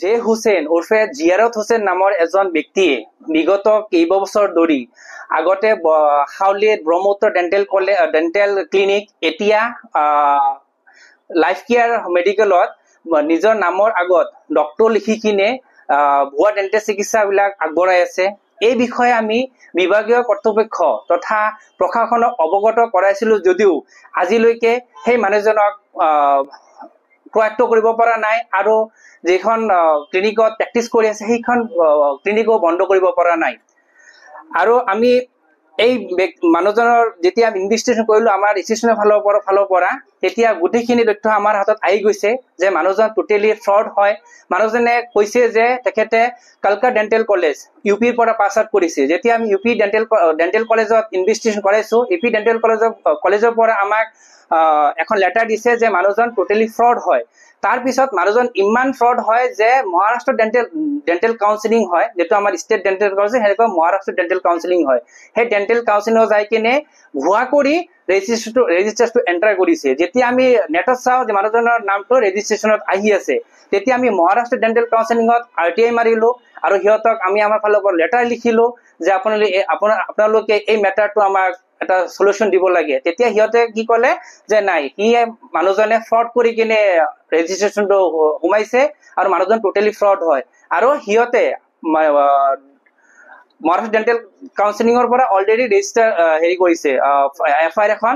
J Hussain উৰ্ফে Ziyarat Hussain নামৰ এজন ব্যক্তিয়ে বিগত কেইবছৰ ধৰি আগতে হাউলিত ব্ৰহ্মপুত্ৰ ডেণ্টেল ক্লিনিক এতিয়া লাইফ কেয়াৰ মেডিকেলত নিজৰ নামৰ আগত ডক্টৰ লিখি কিনে ভুৱা ডেণ্টেল চিকিৎসাবিলাক আগবঢ়াই আছে। এই বিষয়ে আমি বিভাগীয় কৰ্তৃপক্ষ তথা প্ৰশাসনক অৱগত কৰাইছিলো যদিও আজিলৈকে সেই মানুহজনক প্ৰয়াক্ত কৰিব পৰা নাই আৰু যিখন ক্লিনিকত প্ৰেক্টিছ কৰি আছে সেইখন ক্লিনিকো বন্ধ কৰিব পৰা নাই। আৰু আমি এই মানুহজনৰ যেতিয়া ইনভেষ্টিগেশ্যন কৰিলো আমাৰ ৰেজিষ্ট্ৰেশ্যনৰ ফালৰ পৰা তেতিয়া গোটেইখিনি তথ্য আমাৰ হাতত আহি গৈছে যে মানুহজন টোটেলি ফ্ৰড হয়। মানুহজনে কৈছে যে তেখেতে কালকা ডেণ্টেল কলেজ ইউপিৰ পৰা পাছ আউট কৰিছে। যেতিয়া আমি ইউপি ডেণ্টেল কলেজত ইনভেষ্টিগেশ্যন কৰাইছো ইউপি ডেণ্টেল কলেজৰ পৰা আমাক এখন লেটাৰ দিছে যে মানুহজন টোটেলি ফ্ৰড হয়। তাৰ পিছত মানুহজন ইমান ফ্ৰড হয় যে মহাৰাষ্ট্ৰ ডেণ্টেল কাউন্সিলিং হয়, যেটো আমাৰ ষ্টেট ডেণ্টেল কাউন্সিল সেনেকৈ মহাৰাষ্ট্ৰ ডেণ্টেল কাউন্সিলিং হয়। সেই ডেণ্টেল কাউন্সিলিং যাই কিনে ভুৱা কৰি ৰেজিষ্ট্ৰেশ্যনটো এণ্টাৰ কৰিছে। যেতিয়া আমি নেটত চাওঁ যে মানুহজনৰ নামটো ৰেজিষ্ট্ৰেশ্যনত আহি আছে তেতিয়া আমি মহাৰাষ্ট্ৰ ডেণ্টেল কাউন্সিলিঙত RTI মাৰিলো আৰু সিহঁতক আমি আমাৰ ফালৰ পৰা লেটাৰ লিখিলো যে আপোনালোকে এই মেটাৰটো আমাক এটা সলিউশন দিব লাগে। তেতিয়া সিহঁতে কি ক'লে যে নাই সি মানুহজনে ফ্ৰড কৰি কিনে ৰেজিষ্ট্ৰেশ্যনটো সোমাইছে আৰু মানুহজন টোটেলি ফ্ৰড হয়। আৰু সিহঁতে মহাৰাষ্ট্ৰ ডেণ্টেল কাউন্সিলিঙৰ পৰা অলৰেডি ৰেজিষ্টাৰ কৰিছে FIR এখন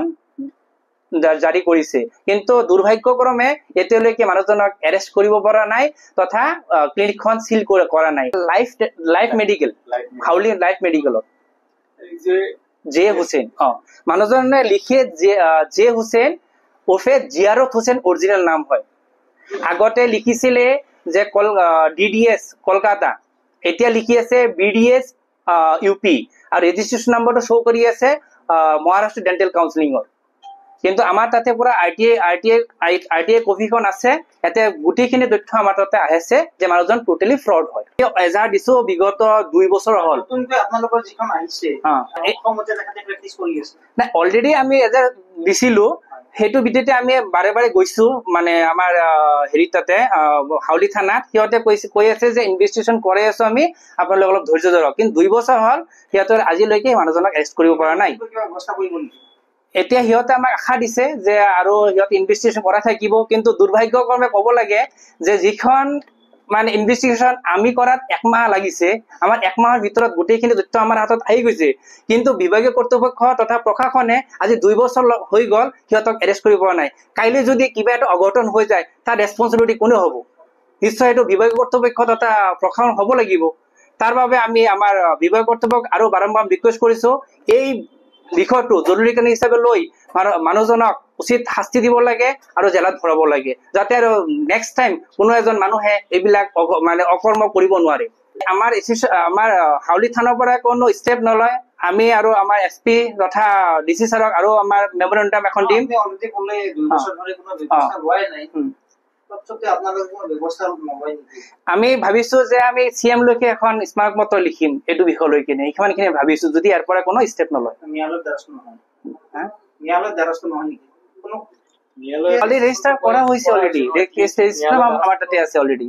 জাৰি কৰিছে। কিন্তু দুৰ্ভাগ্যক্ৰমে এতিয়ালৈকে মানুহজনক এৰেষ্ট কৰিব পৰা নাই তথা ক্লিনিকখন সিল কৰা নাই। লাইফ মেডিকেল হাউলি লাইফ মেডিকেলত জে হুছেইন মানুহজনে লিখে জে হুছেইন উৰ্ফে জিয়াৰত হুছেইন অৰিজিনেল নাম হয়। আগতে লিখিছিলে যে DDS কলকাতা, এতিয়া লিখি আছে BDS UP আৰু ৰেজিষ্ট্ৰেশ্যন নম্বৰটো শ্ব' কৰি আছে মহাৰাষ্ট্ৰ ডেণ্টেল কাউন্সিলিঙৰ। কিন্তু আমাৰ তাতে পুৰা RTI কপিখন আছে, ইয়াতে গোটেইখিনি তথ্য আমাৰ তাতে আহিছে যে মানুহজন টোটেলি ফ্ৰড হয়। এজাৰ দিছো বিগত 2 বছৰ হ'ল। আপোনালোকৰ যিখন আহিছে নাই অলৰেডি আমি এজাৰ দিছিলো, সেইটো ভিত্তিতে আমি বাৰে বাৰে গৈছো মানে আমাৰ তাতে হাউলি থানাত। সিহঁতে কৈ আছে যে ইনভেষ্টিগেশ্যন কৰি আছো আমি, আপোনালোকে অলপ ধৈৰ্য ধৰক। কিন্তু 2 বছৰ হ'ল সিহঁতৰ আজিলৈকে মানুহজনক এৰেষ্ট কৰিব পৰা নাই। এতিয়া সিহঁতে আমাক আশা দিছে যে আৰু সিহঁতে ইনভেষ্টিগেশ্যন কৰা থাকিব। কিন্তু দুৰ্ভাগ্যক্ৰমে ক'ব লাগে যে যিখন মানে ইনভেষ্টিগেশ্যন আমি কৰাত 1 মাহ লাগিছে, আমাৰ 1 মাহৰ ভিতৰত গোটেইখিনি তথ্য আমাৰ হাতত আহি গৈছে। কিন্তু বিভাগীয় কৰ্তৃপক্ষ তথা প্ৰশাসনে আজি 2 বছৰ হৈ গ'ল সিহঁতক এৰেষ্ট কৰিব পৰা নাই। কাইলৈ যদি কিবা এটা অঘটন হৈ যায় তাৰ ৰেছপন্সিবিলিটি কোনে হ'ব? নিশ্চয় এইটো বিভাগীয় কৰ্তৃপক্ষ তথা প্ৰশাসন হ'ব লাগিব। তাৰ বাবে আমি আমাৰ বিভাগীয় কৰ্তৃপক্ষক আৰু বাৰম্বাৰ ৰিকুৱেষ্ট কৰিছো এই বিষয়টো জৰুৰীকালীন হিচাপে লৈ মানুহজনক উচিত শাস্তি দিব লাগে আৰু জেলত ভৰাব লাগে, যাতে আৰু নেক্সট টাইম কোনো এজন মানুহে এইবিলাক মানে অকৰ্ম কৰিব নোৱাৰে। আমাৰ হাউলি থানাৰ পৰা কোনো ষ্টেপ নলয়। আমি আৰু আমাৰ SP তথা DC ছাৰক আৰু আমাৰ মেমৰেণ্ডাম এখন দিম। আমি ভাবিছো যে আমি CM লৈকে এখন স্মাৰক পত্ৰ লিখিম এইটো বিষয় লৈ কিনে, এইখিনিখিনি ভাবিছো যদি ইয়াৰ পৰা কোনো ষ্টেপ নলয়। ৰেজিষ্টাৰ কৰা হৈছে অলৰেডি, কেছ ৰেজিষ্টাৰ আমাৰ তাতে আছে অলৰেডি।